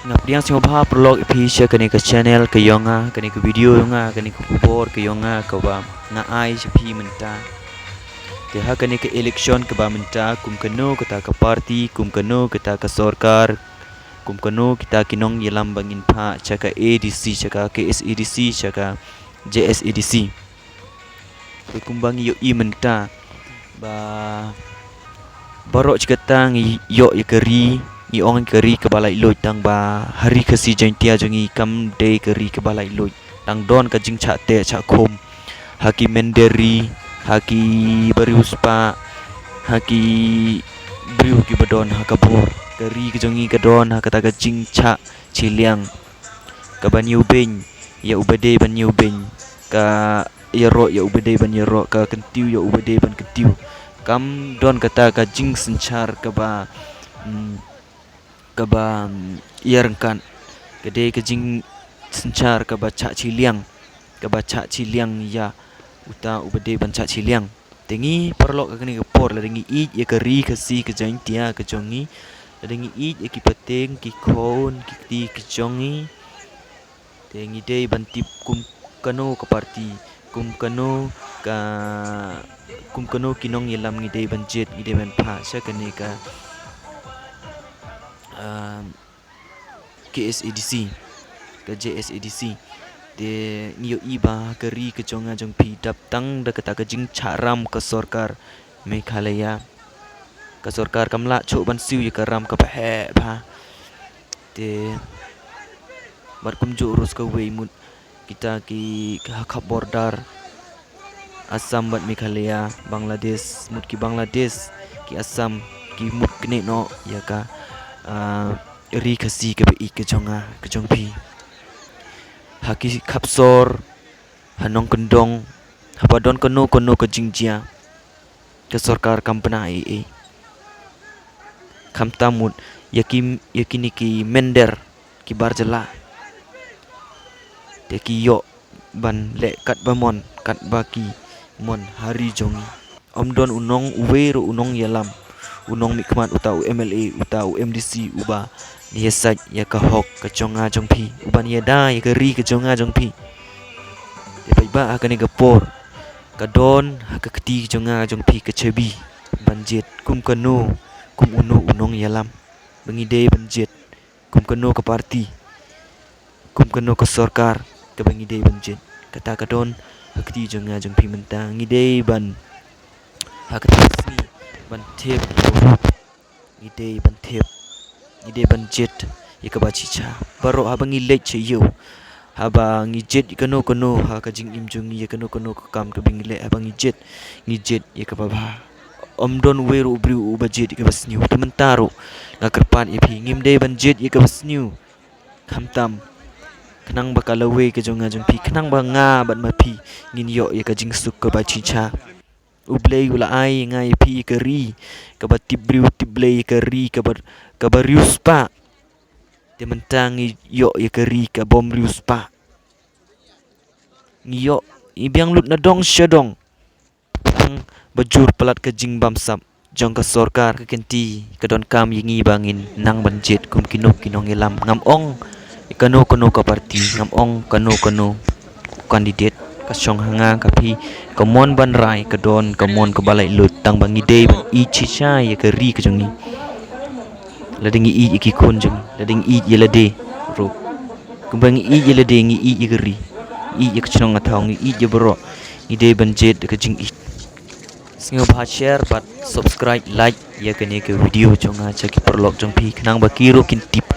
Ngapriang sing obha prolog ipisha kani ka channel ka yonga kani ka video yonga kani ka kubor ka yonga ka ba nga ai pi menta te ha kani ka election ka ba menta kum kano kata ka party kum kano kata ka sarkar kum kano kita kinong yelam bangin pha chaka ADC chaka KSADC chaka JSADC kumbang yo I menta ba barok cikatang yo yakari ni ong keri ke balai loi tang ba hari kasi jantia jongi kam day keri ke balai loi tang don ka jing cha te cha khom haki menderi haki bariuspa haki briu ki badon hakabor keri ke jongi ka don hakata ka jing cha chiliang ka banyu ben ya ubade banyu ben ka ya ro ya ubade ban ya ro ka kentiu ya ubade ban kentiu kam don kata ka jing senchar ka ba kaba yarkan kede kejing sencar kaba cak ciliang ya uta ubade ban cak ciliang tengi perlok kani kepor la dengi I ya keri kasi ke jantia ke jongi la dengi I ya ki peteng ki khon ki ti ki jongi tengi dei ban tip kum kano ke parti kum kano kinong yelam ngi dei ban jet ngi dei ban pha sa kani ka KSADC ke JSADC de niyo iba keri ke jonga jong pi dap tang da kata ke jing charam ke sarkar Meghalaya ke sarkar kamla chok ban siu ye karam ke phe pha de bar kum jo urus ke wei mut kita ki hak border Assam bat Meghalaya Bangladesh mut ki Bangladesh ki Assam ki mut kene no ya ka ri kasi ke bi ke jonga ke jong pi haki kapsor hanong kendong hapadon kono ke jingjia ke sarkar kampana ee kamtamut yakini ki mender ki barjala te ki yo ban le kat bamon kat baki mon hari jongi omdon unong uwero unong yalam unong mikmat utau MLA utau MDC uba ni saj ya ka hok ka jonga jong pi uban ya da ya ka ri ka jonga jong pi te bai ba ka ni gapor ka don ha ka kti jonga jong pi ka chebi banjet kum kano kum unong yalam bangi de banjet kum kano ka parti kum kano ka sarkar ka bangi de banjet kata ka don ha kti jonga jong pi mentang ngi de ban ha ka tsni ban tep ide ban tep ide ban jet ya ka bachi cha baro ha bangi lech che yo ha bangi jet kano ha ka jing im jung ya kano ka kam ka bingi le ha bangi jet ya ka ba omdon weru briu ba jet ka basniu tementaro ngakerpan ipi ngim de ban jet ya ka basniu khamtam kenang bakalawe ka jonga jong pi kenang ba nga ban ma pi ngin yo ya ka jing suk ka bachi cha ublei ula ai ngai pi keri ka batip briu tiblei keri ka barius pa de mentang yo ya keri ka bom rius pa yo ibiang lut na dong syadong ang bajur pelat ke jing bamsap jong ka sarkar ka kenti ka don kam yingi bangin nang banjet kum kinong elam ngam ong kano ka parti ngam ong kano kandidat ka syong hanga ka pi kamon ban rai ka don kamon ka balai lut tang bangi de ban I chicha ya ka ri ka jongi lading I ki khon jong lading I ye lade ro kumbangi I ye lade ngi I ye ka ri I ye ka chong athong ngi I ye bro ngi de ban jet ka jing I singo ba share bat subscribe like ya ka ne ka video jonga cha ki perlok jong pi knang ba ki ro kin tip